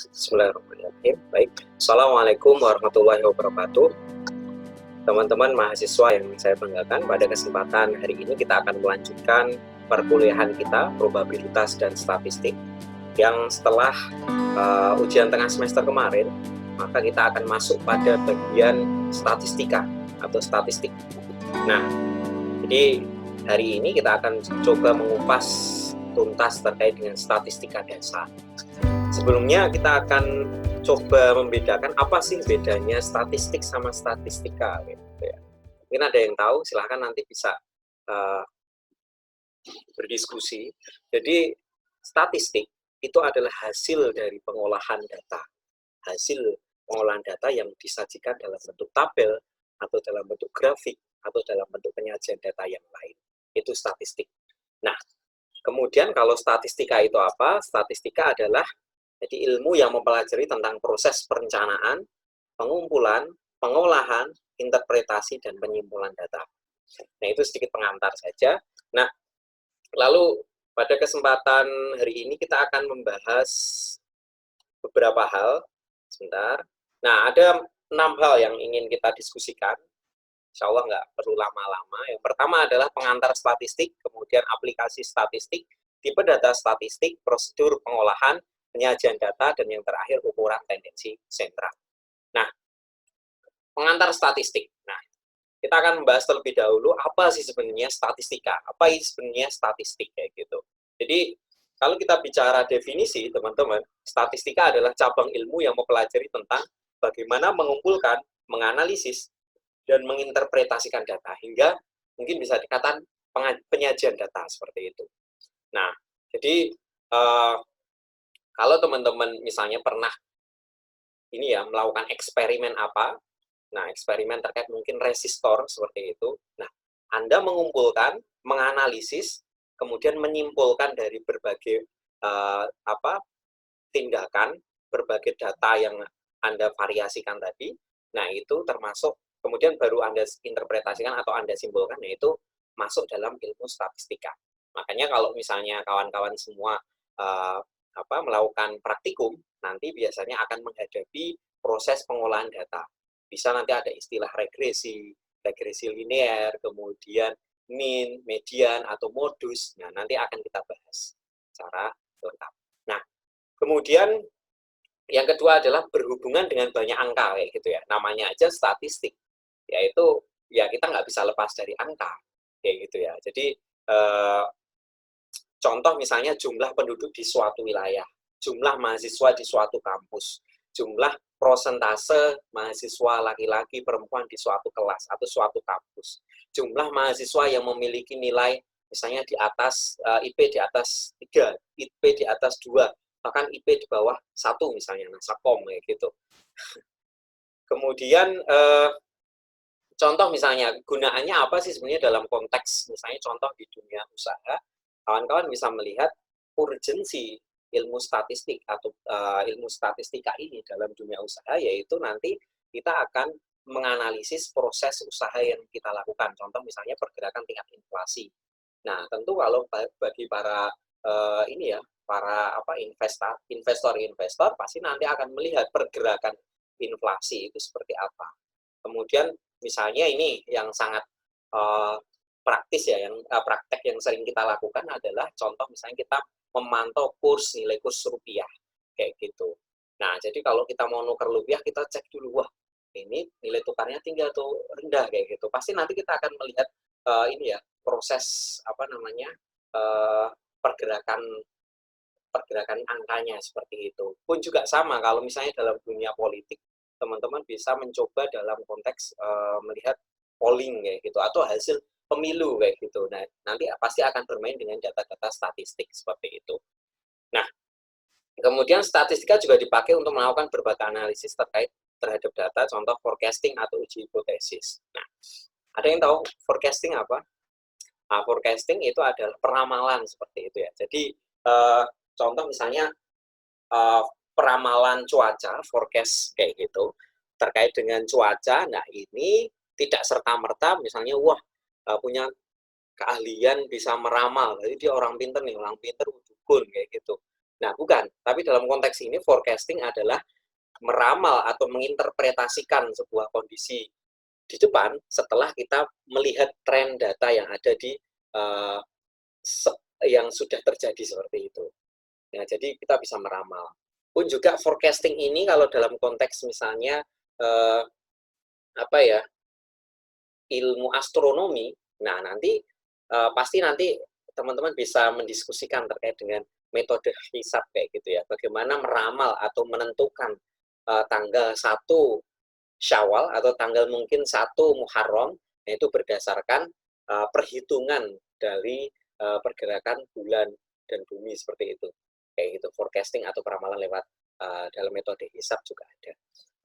Bismillahirrahmanirrahim. Baik. Assalamualaikum warahmatullahi wabarakatuh. Teman-teman mahasiswa yang saya banggakan, pada kesempatan hari ini kita akan melanjutkan perkuliahan kita probabilitas dan statistik yang setelah ujian tengah semester kemarin, maka kita akan masuk pada bagian statistika atau statistik. Nah, jadi hari ini kita akan coba mengupas tuntas terkait dengan statistika dasar. Sebelumnya kita akan coba membedakan apa sih bedanya statistik sama statistika gitu ya. Mungkin ada yang tahu, silahkan nanti bisa berdiskusi. Jadi statistik itu adalah hasil dari pengolahan data. Hasil pengolahan data yang disajikan dalam bentuk tabel atau dalam bentuk grafik atau dalam bentuk penyajian data yang lain. Itu statistik. Nah, kemudian kalau statistika itu apa? Statistika adalah jadi ilmu yang mempelajari tentang proses perencanaan, pengumpulan, pengolahan, interpretasi, dan penyimpulan data. Nah, itu sedikit pengantar saja. Nah, lalu pada kesempatan hari ini kita akan membahas beberapa hal. Sebentar. Nah, ada 6 hal yang ingin kita diskusikan. Insya Allah nggak perlu lama-lama. Yang pertama adalah pengantar statistik, kemudian aplikasi statistik, tipe data statistik, prosedur pengolahan, penyajian data, dan yang terakhir ukuran tendensi sentral. Nah, pengantar statistik. Nah, kita akan membahas terlebih dahulu apa sih sebenarnya statistika, apa sih sebenarnya statistik kayak gitu. Jadi, kalau kita bicara definisi, teman-teman, statistika adalah cabang ilmu yang mempelajari tentang bagaimana mengumpulkan, menganalisis, dan menginterpretasikan data, hingga mungkin bisa dikatakan penyajian data seperti itu. Nah, jadi kalau teman-teman misalnya pernah ini ya melakukan eksperimen apa, nah eksperimen terkait mungkin resistor seperti itu, nah Anda mengumpulkan, menganalisis, kemudian menyimpulkan dari berbagai tindakan, berbagai data yang Anda variasikan tadi, nah itu termasuk, kemudian baru Anda interpretasikan atau Anda simpulkan, yaitu masuk dalam ilmu statistika. Makanya kalau misalnya kawan-kawan semua melakukan praktikum, nanti biasanya akan menghadapi proses pengolahan data. Bisa nanti ada istilah regresi, regresi linear, kemudian mean, median, atau modus. Nah, nanti akan kita bahas secara lengkap. Nah, kemudian yang kedua adalah berhubungan dengan banyak angka kayak gitu ya. Namanya aja statistik. Yaitu ya kita nggak bisa lepas dari angka kayak gitu ya. Jadi contoh misalnya jumlah penduduk di suatu wilayah, jumlah mahasiswa di suatu kampus, jumlah prosentase mahasiswa laki-laki perempuan di suatu kelas atau suatu kampus, jumlah mahasiswa yang memiliki nilai misalnya di atas IP di atas 3, IP di atas 2, bahkan IP di bawah 1 misalnya, nah sakom kayak gitu. Kemudian contoh misalnya gunaannya apa sih sebenarnya dalam konteks misalnya contoh di dunia usaha, kawan-kawan bisa melihat urgensi ilmu statistik atau ilmu statistika ini dalam dunia usaha, yaitu nanti kita akan menganalisis proses usaha yang kita lakukan. Contoh misalnya pergerakan tingkat inflasi. Nah, tentu kalau bagi para para investor pasti nanti akan melihat pergerakan inflasi itu seperti apa. Kemudian misalnya ini yang sangat praktis ya, yang praktek yang sering kita lakukan adalah contoh misalnya kita memantau nilai kurs rupiah kayak gitu. Nah, jadi kalau kita mau nuker rupiah, kita cek dulu, wah ini nilai tukarnya tinggi atau rendah kayak gitu. Pasti nanti kita akan melihat proses pergerakan angkanya seperti itu. Pun juga sama kalau misalnya dalam dunia politik, teman-teman bisa mencoba dalam konteks melihat polling kayak gitu atau hasil pemilu kayak gitu. Nah, nanti pasti akan bermain dengan data-data statistik seperti itu. Nah, kemudian statistika juga dipakai untuk melakukan berbagai analisis terkait terhadap data, contoh forecasting atau uji hipotesis. Nah, ada yang tahu forecasting apa? Nah, forecasting itu adalah peramalan seperti itu ya. Jadi, contoh misalnya peramalan cuaca, forecast kayak gitu, terkait dengan cuaca, nah ini tidak serta-merta misalnya, wah punya keahlian bisa meramal, jadi dia orang pinter nih, orang pinter dukun kayak gitu. Nah, bukan. Tapi dalam konteks ini forecasting adalah meramal atau menginterpretasikan sebuah kondisi di depan setelah kita melihat tren data yang ada di uh, yang sudah terjadi seperti itu. Ya, jadi kita bisa meramal. Pun juga forecasting ini kalau dalam konteks misalnya apa ya, ilmu astronomi, nah nanti pasti nanti teman-teman bisa mendiskusikan terkait dengan metode hisab kayak gitu ya. Bagaimana meramal atau menentukan tanggal 1 Syawal atau tanggal mungkin 1 Muharram, yaitu berdasarkan perhitungan dari pergerakan bulan dan bumi seperti itu. Kayak gitu, forecasting atau peramalan lewat dalam metode hisab juga ada.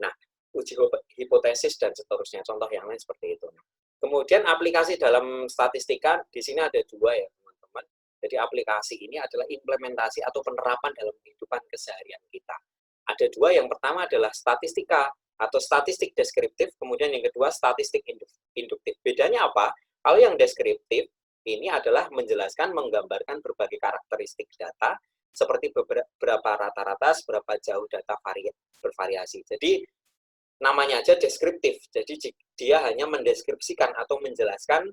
Nah, uji hipotesis dan seterusnya, contoh yang lain seperti itu. Kemudian aplikasi dalam statistika, di sini ada dua ya teman-teman. Jadi aplikasi ini adalah implementasi atau penerapan dalam kehidupan keseharian kita. Ada dua, yang pertama adalah statistika atau statistik deskriptif, kemudian yang kedua statistik induktif. Bedanya apa? Kalau yang deskriptif ini adalah menjelaskan, menggambarkan berbagai karakteristik data seperti berapa rata-rata, seberapa jauh data bervariasi. Jadi namanya aja deskriptif. Jadi dia hanya mendeskripsikan atau menjelaskan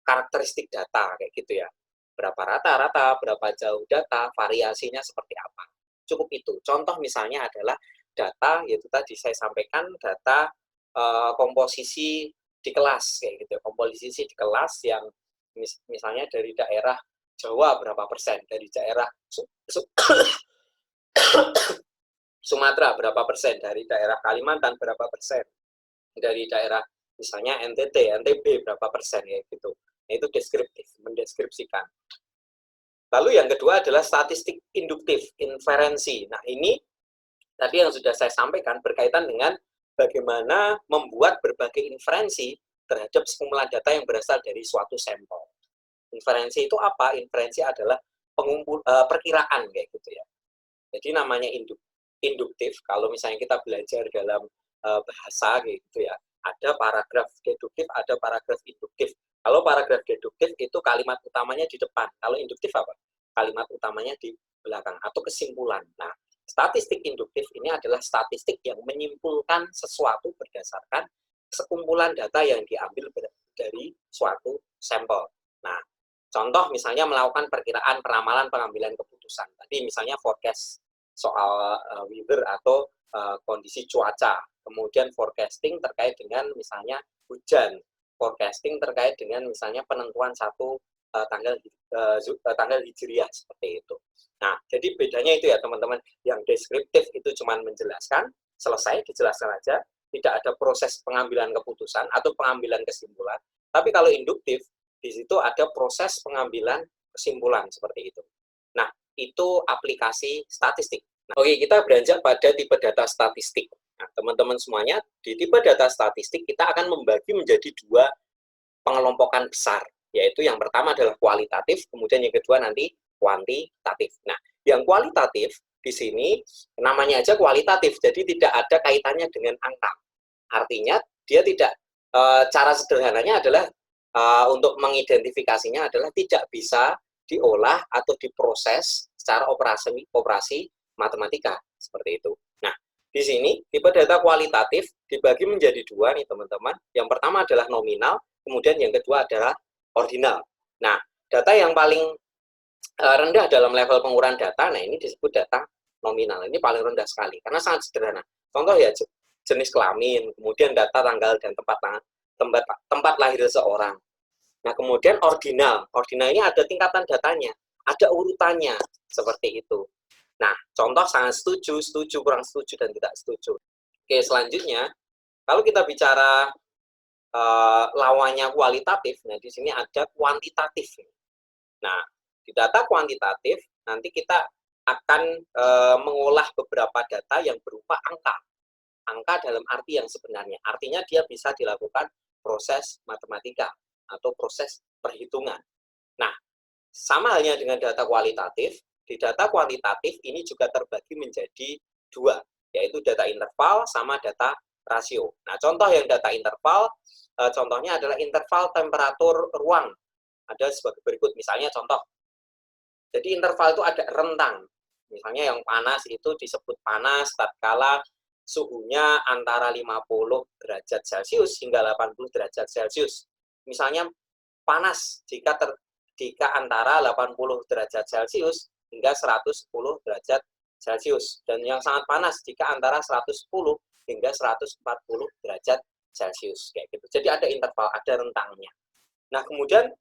karakteristik data kayak gitu ya. Berapa rata-rata, berapa jauh data, variasinya seperti apa. Cukup itu. Contoh misalnya adalah data, yaitu tadi saya sampaikan data komposisi di kelas kayak gitu. Komposisi di kelas yang misalnya dari daerah Jawa berapa persen, dari daerah Sumatera berapa persen, dari daerah Kalimantan berapa persen, dari daerah misalnya NTT, NTB berapa persen ya gitu. Nah, itu deskriptif, mendeskripsikan. Lalu yang kedua adalah statistik induktif, inferensi. Nah, ini tadi yang sudah saya sampaikan berkaitan dengan bagaimana membuat berbagai inferensi terhadap sekumpulan data yang berasal dari suatu sampel. Inferensi itu apa? Inferensi adalah perkiraan kayak gitu ya. Jadi namanya induktif. Kalau misalnya kita belajar dalam bahasa gitu ya, ada paragraf deduktif, ada paragraf induktif. Kalau paragraf deduktif itu kalimat utamanya di depan. Kalau induktif apa? Kalimat utamanya di belakang atau kesimpulan. Nah, statistik induktif ini adalah statistik yang menyimpulkan sesuatu berdasarkan sekumpulan data yang diambil dari suatu sampel. Nah, contoh misalnya melakukan perkiraan, peramalan, pengambilan keputusan. Tadi misalnya forecast soal weather atau kondisi cuaca. Kemudian forecasting terkait dengan misalnya hujan. Forecasting terkait dengan misalnya penentuan satu tanggal hijriah seperti itu. Nah, jadi bedanya itu ya teman-teman. Yang deskriptif itu cuma menjelaskan, selesai, dijelaskan aja. Tidak ada proses pengambilan keputusan atau pengambilan kesimpulan. Tapi kalau induktif, di situ ada proses pengambilan kesimpulan seperti itu. Nah, itu aplikasi statistik. Nah, oke, kita beranjak pada tipe data statistik. Nah, teman-teman semuanya, di tipe data statistik kita akan membagi menjadi dua pengelompokan besar, yaitu yang pertama adalah kualitatif, kemudian yang kedua nanti kuantitatif. Nah, yang kualitatif di sini namanya aja kualitatif, jadi tidak ada kaitannya dengan angka. Artinya dia tidak, cara sederhananya adalah untuk mengidentifikasinya adalah tidak bisa diolah atau diproses secara operasi matematika seperti itu. Nah, di sini tipe data kualitatif dibagi menjadi dua nih teman-teman. Yang pertama adalah nominal, kemudian yang kedua adalah ordinal. Nah, data yang paling rendah dalam level penguraian data, nah ini disebut data nominal. Ini paling rendah sekali karena sangat sederhana. Contoh ya, jenis kelamin, kemudian data tanggal dan tempat lahir seseorang. Nah, kemudian ordinal. Ordinal ini ada tingkatan datanya, ada urutannya, seperti itu. Nah, contoh sangat setuju, setuju, kurang setuju, dan tidak setuju. Oke, selanjutnya, kalau kita bicara lawannya kualitatif, nah di sini ada kuantitatif. Nah, di data kuantitatif, nanti kita akan mengolah beberapa data yang berupa angka. Angka dalam arti yang sebenarnya. Artinya dia bisa dilakukan proses matematika atau proses perhitungan. Nah, sama halnya dengan data kualitatif, di data kuantitatif ini juga terbagi menjadi dua, yaitu data interval sama data rasio. Nah, contoh yang data interval, contohnya adalah interval temperatur ruang. Ada sebagai berikut, misalnya contoh. Jadi interval itu ada rentang. Misalnya yang panas itu disebut panas tatkala suhunya antara 50 derajat Celcius hingga 80 derajat Celcius. Misalnya panas jika antara 80 derajat Celcius hingga 110 derajat Celcius. Dan yang sangat panas jika antara 110 hingga 140 derajat Celcius. Kayak gitu. Jadi ada interval, ada rentangnya. Nah, kemudian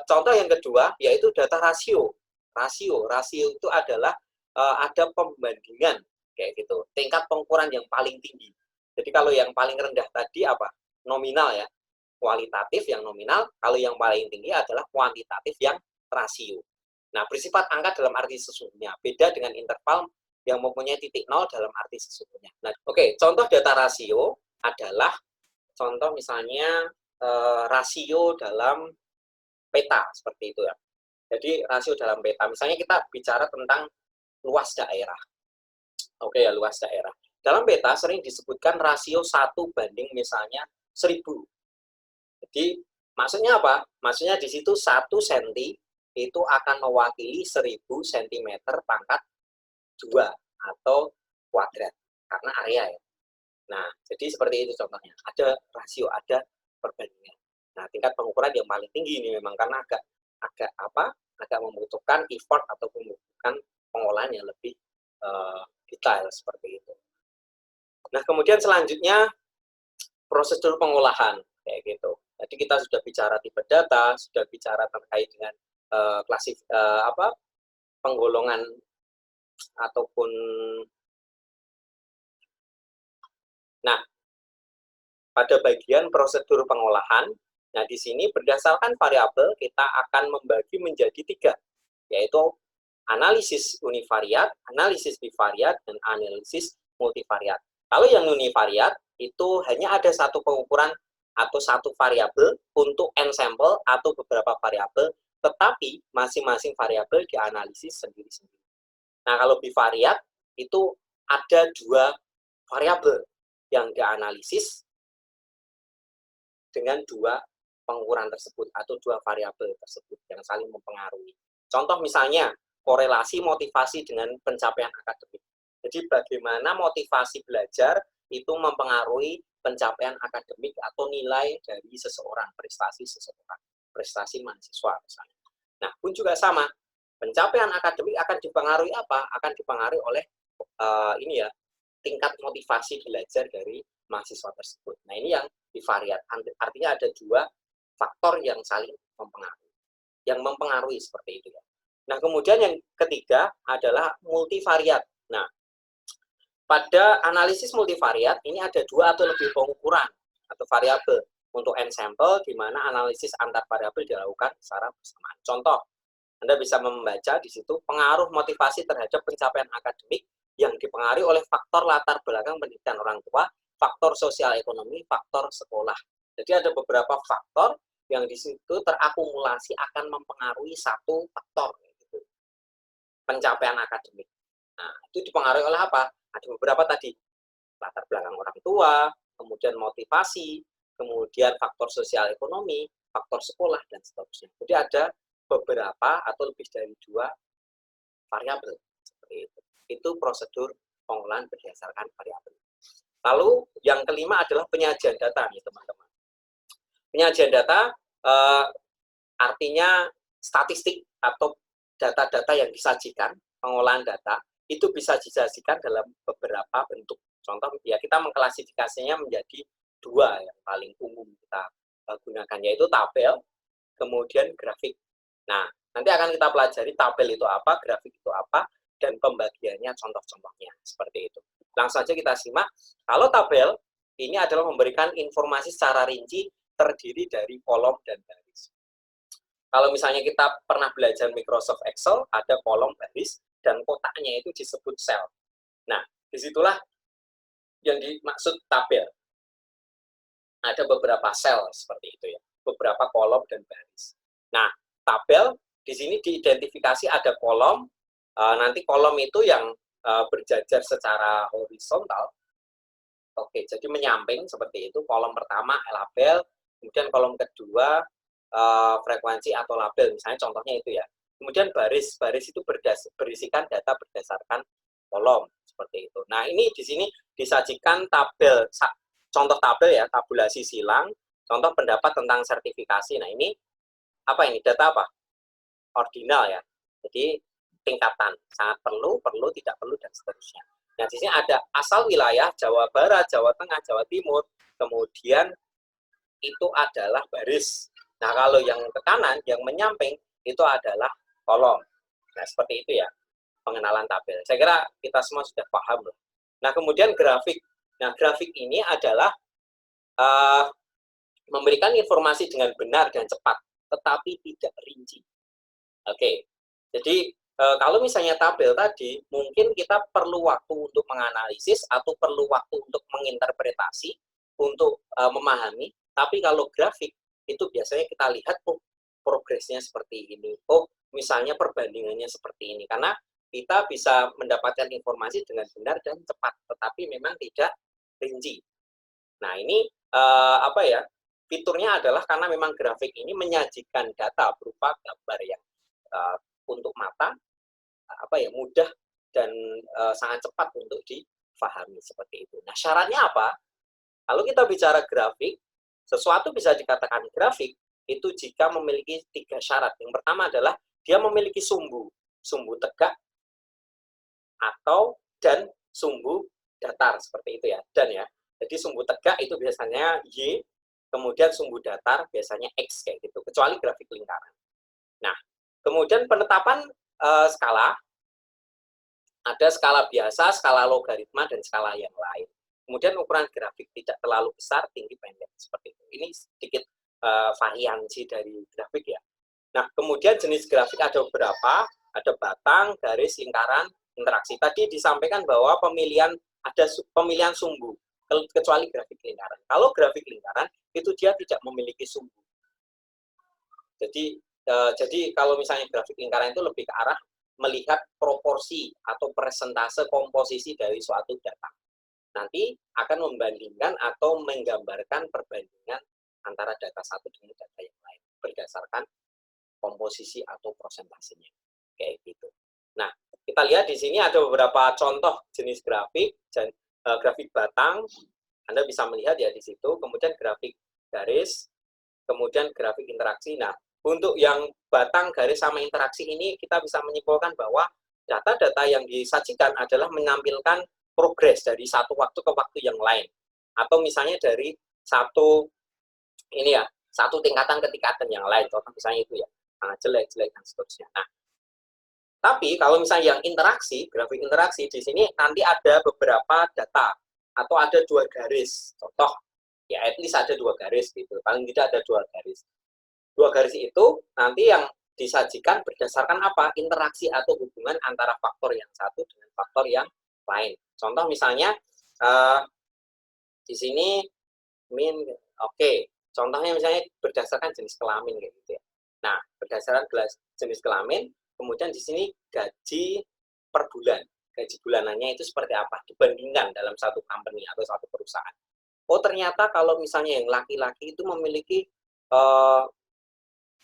contoh yang kedua yaitu data rasio. Rasio itu adalah ada pembandingan kayak gitu. Tingkat pengukuran yang paling tinggi. Jadi kalau yang paling rendah tadi apa? Nominal ya. Kualitatif yang nominal, kalau yang paling tinggi adalah kuantitatif yang rasio. Nah, bersifat angka dalam arti sesungguhnya. Beda dengan interval yang mempunyai titik nol dalam arti sesungguhnya. Nah, oke, contoh data rasio adalah contoh misalnya rasio dalam peta seperti itu ya. Jadi rasio dalam peta, misalnya kita bicara tentang luas daerah. Oke ya, luas daerah. Dalam peta sering disebutkan rasio 1 banding misalnya 1000. Jadi maksudnya apa? Maksudnya di situ 1 cm itu akan mewakili 1000 cm pangkat 2 atau kuadrat karena area ya. Nah, jadi seperti itu contohnya. Ada rasio, ada perbandingan. Nah, tingkat pengukuran yang paling tinggi ini memang karena agak membutuhkan effort atau membutuhkan pengolahan yang lebih detail seperti itu. Nah, kemudian selanjutnya prosedur pengolahan kayak gitu. Jadi kita sudah bicara tipe data, sudah bicara terkait dengan penggolongan ataupun nah pada bagian prosedur pengolahan. Nah, di sini berdasarkan variabel kita akan membagi menjadi 3, yaitu analisis univariat, analisis bivariat, dan analisis multivariat. Kalau yang univariat itu hanya ada satu pengukuran atau satu variabel untuk n sampel atau beberapa variabel, tetapi masing-masing variabel dianalisis sendiri-sendiri. Nah, kalau bivariat itu ada 2 variabel yang dianalisis dengan 2 pengukuran tersebut atau 2 variabel tersebut yang saling mempengaruhi. Contoh misalnya korelasi motivasi dengan pencapaian akademik. Jadi bagaimana motivasi belajar itu mempengaruhi pencapaian akademik atau nilai dari seseorang, prestasi seseorang, prestasi mahasiswa misalnya. Nah, pun juga sama. Pencapaian akademik akan dipengaruhi apa? Akan dipengaruhi oleh tingkat motivasi belajar dari mahasiswa tersebut. Nah, ini yang bivariat. Artinya ada 2 faktor yang saling mempengaruhi. Yang mempengaruhi seperti itu ya. Nah, kemudian yang ketiga adalah multivariat. Nah, pada analisis multivariat ini ada 2 atau lebih pengukuran atau variabel untuk n sampel di mana analisis antar variabel dilakukan secara bersamaan. Contoh, Anda bisa membaca di situ pengaruh motivasi terhadap pencapaian akademik yang dipengaruhi oleh faktor latar belakang pendidikan orang tua, faktor sosial ekonomi, faktor sekolah. Jadi ada beberapa faktor yang di situ terakumulasi akan mempengaruhi satu faktor, gitu. Pencapaian akademik. Nah, itu dipengaruhi oleh apa? Ada beberapa tadi, latar belakang orang tua, kemudian motivasi, kemudian faktor sosial ekonomi, faktor sekolah, dan seterusnya. Jadi ada beberapa atau lebih dari 2 variabel seperti itu. Itu prosedur pengolahan berdasarkan variabel. Lalu yang kelima adalah penyajian data nih teman-teman. Penyajian data artinya statistik atau data-data yang disajikan, pengolahan data itu bisa disajikan dalam beberapa bentuk. Contoh ya kita mengklasifikasinya menjadi 2 yang paling umum kita gunakan, yaitu tabel, kemudian grafik. Nah, nanti akan kita pelajari tabel itu apa, grafik itu apa, dan pembagiannya contoh-contohnya seperti itu. Langsung saja kita simak. Kalau tabel ini adalah memberikan informasi secara rinci terdiri dari kolom dan baris. Kalau misalnya kita pernah belajar Microsoft Excel, ada kolom, baris, dan kotaknya itu disebut sel. Nah, disitulah yang dimaksud tabel. Ada beberapa sel seperti itu ya, beberapa kolom dan baris. Nah, tabel di sini diidentifikasi ada kolom, nanti kolom itu yang berjajar secara horizontal. Oke, jadi menyamping seperti itu. Kolom pertama label, kemudian kolom kedua frekuensi atau label, misalnya contohnya itu ya. Kemudian baris itu berisikan data berdasarkan kolom seperti itu. Nah, ini di sini disajikan tabel, contoh tabel ya, tabulasi silang, contoh pendapat tentang sertifikasi. Nah, ini apa ini? Data apa? Ordinal ya. Jadi tingkatan, sangat perlu, tidak perlu, dan seterusnya. Nah, di sini ada asal wilayah, Jawa Barat, Jawa Tengah, Jawa Timur, kemudian itu adalah baris. Nah, kalau yang ke kanan, yang menyamping, itu adalah kolom. Nah, seperti itu ya, pengenalan tabel. Saya kira kita semua sudah paham. Nah, kemudian grafik. Nah, grafik ini adalah memberikan informasi dengan benar dan cepat, tetapi tidak rinci. Oke, jadi kalau misalnya tabel tadi, mungkin kita perlu waktu untuk menganalisis atau perlu waktu untuk menginterpretasi, untuk memahami. Tapi kalau grafik, itu biasanya kita lihat, oh, progresnya seperti ini. Oh, misalnya perbandingannya seperti ini. Karena kita bisa mendapatkan informasi dengan benar dan cepat, tetapi memang tidak rinci. Nah, ini apa ya? Fiturnya adalah karena memang grafik ini menyajikan data berupa gambar yang untuk mata apa ya, mudah dan sangat cepat untuk difahami seperti itu. Nah, syaratnya apa? Kalau kita bicara grafik, sesuatu bisa dikatakan grafik itu jika memiliki 3 syarat. Yang pertama adalah dia memiliki sumbu tegak atau dan sumbu datar seperti itu ya. Dan ya. Jadi sumbu tegak itu biasanya Y, kemudian sumbu datar biasanya X kayak gitu, kecuali grafik lingkaran. Nah, kemudian penetapan skala, ada skala biasa, skala logaritma, dan skala yang lain. Kemudian ukuran grafik tidak terlalu besar, tinggi, pendek, seperti itu. Ini sedikit variansi dari grafik ya. Nah, kemudian jenis grafik ada beberapa, ada batang, garis, lingkaran, interaksi. Tadi disampaikan bahwa ada pemilihan sumbu, kecuali grafik lingkaran. Kalau grafik lingkaran, itu dia tidak memiliki sumbu. Jadi kalau misalnya grafik lingkaran itu lebih ke arah melihat proporsi atau persentase komposisi dari suatu data. Nanti akan membandingkan atau menggambarkan perbandingan antara data satu dengan data yang lain berdasarkan komposisi atau persentasenya. Kayak gitu. Nah, kita lihat di sini ada beberapa contoh jenis grafik, grafik batang, Anda bisa melihat ya di situ, kemudian grafik garis, kemudian grafik interaksi. Nah, untuk yang batang, garis, sama interaksi ini kita bisa menyimpulkan bahwa data-data yang disajikan adalah menampilkan progres dari satu waktu ke waktu yang lain. Atau misalnya dari satu tingkatan ke tingkatan yang lain. Contoh misalnya itu ya, jelek, dan seterusnya. Nah, tapi kalau misalnya yang interaksi, grafik interaksi, di sini nanti ada beberapa data atau ada 2 garis. Contoh, ya at least ada 2 garis gitu. Paling tidak ada 2 garis. 2 garis itu nanti yang disajikan berdasarkan apa? Interaksi atau hubungan antara faktor yang satu dengan faktor yang lain. Contoh misalnya di sini oke. Contohnya misalnya berdasarkan jenis kelamin kayak gitu ya. Nah, berdasarkan jenis kelamin, kemudian di sini gaji per bulan. Gaji bulanannya itu seperti apa? Dibandingkan dalam satu company atau satu perusahaan. Oh, ternyata kalau misalnya yang laki-laki itu memiliki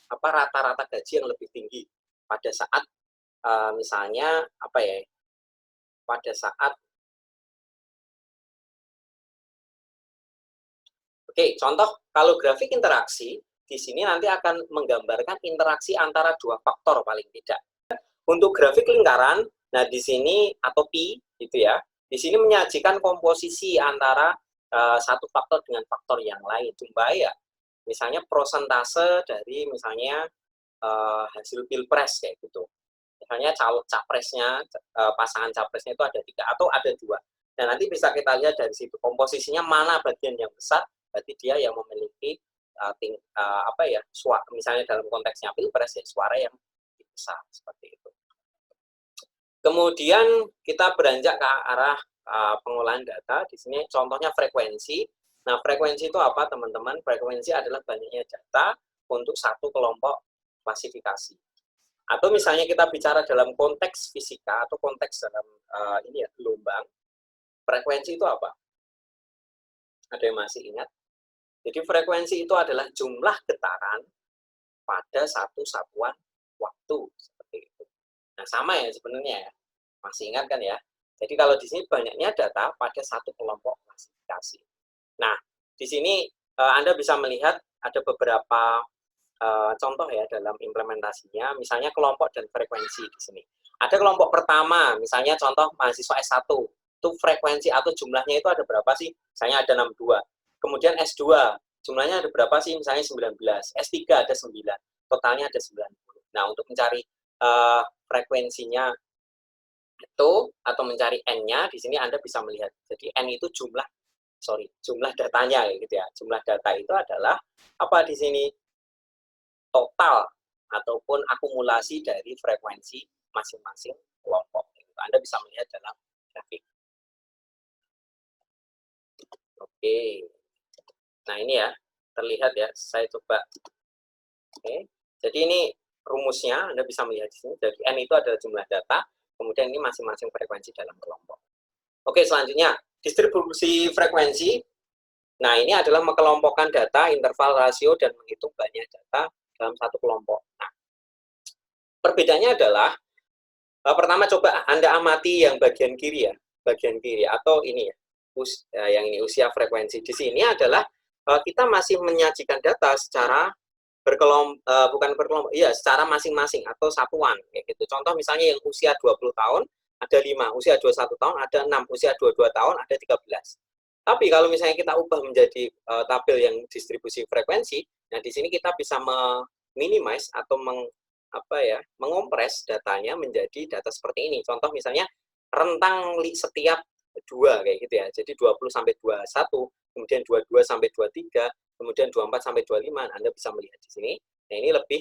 rata-rata gaji yang lebih tinggi pada saat misalnya pada saat contoh kalau grafik interaksi di sini nanti akan menggambarkan interaksi antara 2 faktor paling tidak. Untuk grafik lingkaran, nah di sini atau Pi gitu ya, di sini menyajikan komposisi antara satu faktor dengan faktor yang lain. Jumlah ya, misalnya prosentase dari misalnya hasil pilpres kayak gitu. Misalnya capresnya, pasangan capresnya itu ada 3 atau ada 2. Dan nanti bisa kita lihat dari situ komposisinya mana bagian yang besar, berarti dia yang memiliki misalnya dalam konteksnya pilpres ya suara yang besar seperti itu. Kemudian kita beranjak ke arah pengolahan data. Di sini contohnya frekuensi. Nah, frekuensi itu apa, teman-teman? Frekuensi adalah banyaknya data untuk satu kelompok klasifikasi. Atau misalnya kita bicara dalam konteks fisika atau konteks dalam gelombang, frekuensi itu apa? Ada yang masih ingat? Jadi frekuensi itu adalah jumlah getaran pada satu satuan waktu. Seperti Nah, sama ya sebenarnya ya. Masih ingat kan ya? Jadi kalau di sini banyaknya data pada satu kelompok klasifikasi. Nah, di sini Anda bisa melihat ada beberapa contoh ya dalam implementasinya, misalnya kelompok dan frekuensi di sini. Ada kelompok pertama, misalnya contoh mahasiswa S1, itu frekuensi atau jumlahnya itu ada berapa sih? Misalnya ada 62. Kemudian S2, jumlahnya ada berapa sih? Misalnya 19. S3 ada 9. Totalnya ada 90. Nah, untuk mencari frekuensinya itu atau mencari N-nya, di sini Anda bisa melihat. Jadi N itu jumlah datanya gitu ya. Jumlah data itu adalah apa di sini? Total ataupun akumulasi dari frekuensi masing-masing kelompok. Anda bisa melihat dalam grafik. Oke. Nah, ini ya, terlihat ya. Saya coba. Oke. Jadi ini rumusnya, Anda bisa melihat di sini. Jadi N itu adalah jumlah data, kemudian ini masing-masing frekuensi dalam kelompok. Oke, selanjutnya, distribusi frekuensi. Nah, ini adalah mengelompokkan data, interval, rasio, dan menghitung banyak data dalam satu kelompok. Nah, perbedaannya adalah, pertama coba Anda amati yang bagian kiri ya, bagian kiri, atau ini ya, yang ini usia frekuensi. Di sini adalah kita masih menyajikan data secara bukan berkelompok, iya, secara masing-masing atau satuan kayak gitu. Contoh misalnya yang usia 20 tahun ada 5, usia 21 tahun ada 6, usia 22 tahun ada 13. Tapi kalau misalnya kita ubah menjadi tabel yang distribusi frekuensi, nah di sini kita bisa minimize atau mengompres datanya menjadi data seperti ini. Contoh misalnya rentang setiap 2 kayak gitu ya. Jadi 20 sampai 21, kemudian 22 sampai 23, kemudian 24 sampai 25. Anda bisa melihat di sini. Nah, ini lebih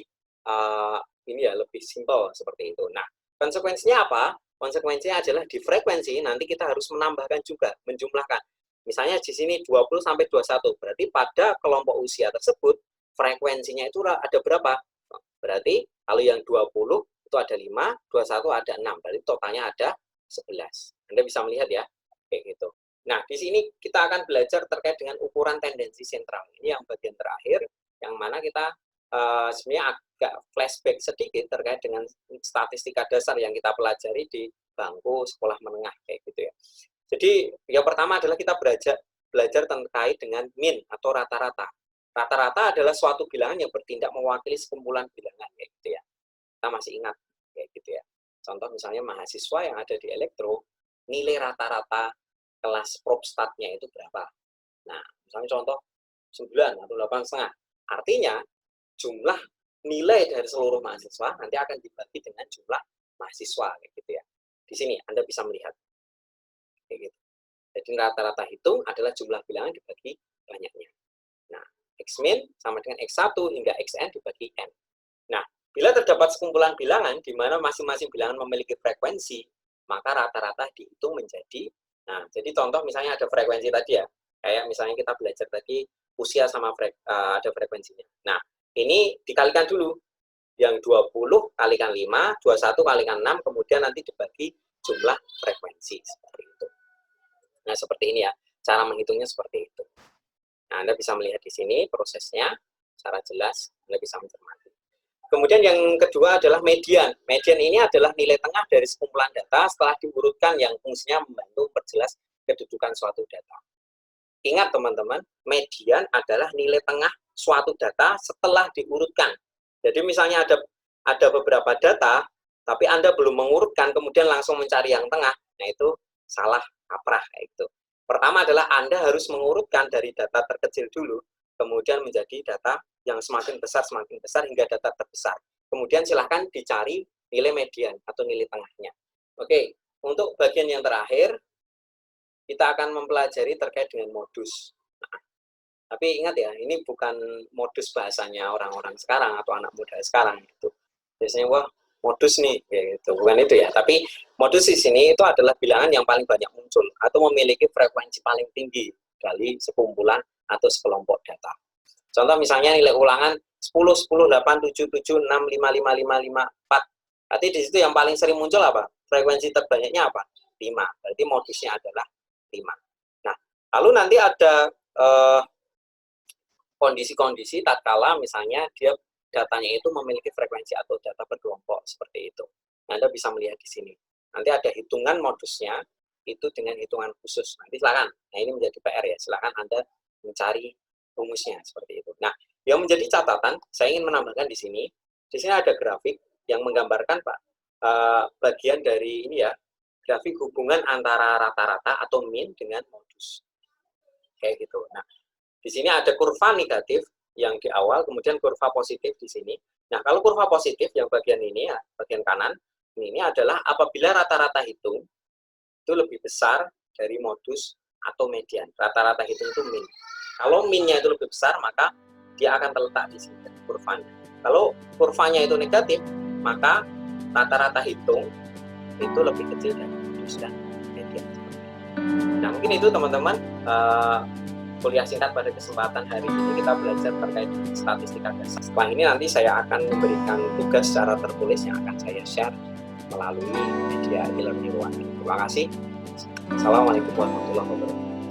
lebih simpel seperti itu. Nah, konsekuensinya apa? Konsekuensinya adalah di frekuensi nanti kita harus menambahkan juga, menjumlahkan. Misalnya di sini 20 sampai 21. Berarti pada kelompok usia tersebut frekuensinya itu ada berapa? Berarti kalau yang 20 itu ada 5, 21 ada 6. Berarti totalnya ada 11. Anda bisa melihat ya, kayak gitu. Nah, di sini kita akan belajar terkait dengan ukuran tendensi sentral. Ini yang bagian terakhir, yang mana kita sebenarnya agak flashback sedikit terkait dengan statistika dasar yang kita pelajari di bangku sekolah menengah kayak gitu ya. Jadi yang pertama adalah kita belajar terkait dengan mean atau rata-rata. Rata-rata adalah suatu bilangan yang bertindak mewakili sekumpulan bilangan kayak gitu ya. Kita masih ingat kayak gitu ya. Contoh misalnya mahasiswa yang ada di elektro, nilai rata-rata kelas propstatnya itu berapa. Nah, misalnya contoh 9 atau 8,5. Artinya jumlah nilai dari seluruh mahasiswa nanti akan dibagi dengan jumlah mahasiswa kayak gitu ya. Di sini Anda bisa melihat kayak gitu. Jadi rata-rata hitung adalah jumlah bilangan dibagi banyaknya. Nah, X-min sama dengan X1 hingga Xn dibagi N. Nah, bila terdapat sekumpulan bilangan di mana masing-masing bilangan memiliki frekuensi, maka rata-rata dihitung menjadi, nah, jadi contoh misalnya ada frekuensi tadi ya, kayak misalnya kita belajar tadi usia sama ada frekuensinya. Nah, ini dikalikan dulu, yang 20 kalikan 5, 21 kalikan 6, kemudian nanti dibagi jumlah frekuensi, seperti itu. Nah, seperti ini ya, cara menghitungnya seperti itu. Nah, Anda bisa melihat di sini prosesnya secara jelas, Anda bisa mencermati. Kemudian yang kedua adalah median. Median ini adalah nilai tengah dari sekumpulan data setelah diurutkan yang fungsinya membantu memperjelas kedudukan suatu data. Ingat teman-teman, median adalah nilai tengah suatu data setelah diurutkan. Jadi misalnya ada beberapa data, tapi Anda belum mengurutkan, kemudian langsung mencari yang tengah, nah itu salah kaprah itu. Pertama adalah Anda harus mengurutkan dari data terkecil dulu, kemudian menjadi data yang semakin besar hingga data terbesar. Kemudian silahkan dicari nilai median atau nilai tengahnya. Oke, untuk bagian yang terakhir, kita akan mempelajari terkait dengan modus. Nah, tapi ingat ya, ini bukan modus bahasanya orang-orang sekarang atau anak muda sekarang gitu. Biasanya wah modus nih, gitu. Bukan itu ya. Tapi modus di sini itu adalah bilangan yang paling banyak muncul atau memiliki frekuensi paling tinggi dari sekumpulan atau sekelompok data. Contoh misalnya nilai ulangan 10, 10, 8, 7, 7, 6, 5, 5, 5, 5, 4. Berarti di situ yang paling sering muncul apa? Frekuensi terbanyaknya apa? 5. Berarti modusnya adalah 5. Nah, lalu nanti ada kondisi-kondisi tatkala misalnya dia datanya itu memiliki frekuensi atau data berkelompok seperti itu. Anda bisa melihat di sini. Nanti ada hitungan modusnya, itu dengan hitungan khusus. Nanti silakan. Nah, ini menjadi PR ya. Silakan Anda mencari rumusnya seperti itu. Nah, yang menjadi catatan, saya ingin menambahkan di sini. Di sini ada grafik yang menggambarkan Pak, bagian dari ini ya, grafik hubungan antara rata-rata atau mean dengan modus. Kayak gitu. Nah, di sini ada kurva negatif yang di awal, kemudian kurva positif di sini. Nah, kalau kurva positif yang bagian ini ya, bagian kanan, ini adalah apabila rata-rata hitung itu lebih besar dari modus atau median. Rata-rata hitung itu min. Kalau minnya itu lebih besar, maka dia akan terletak di sini kurvanya. Kalau kurvanya itu negatif, maka rata-rata hitung itu lebih kecil dari modus dan median. Nah, mungkin itu teman-teman kuliah singkat pada kesempatan hari ini kita belajar terkait dengan statistika dasar. Setelah ini nanti saya akan memberikan tugas secara tertulis yang akan saya share melalui media e-learning Ruang. Terima kasih. Assalamualaikum warahmatullahi wabarakatuh.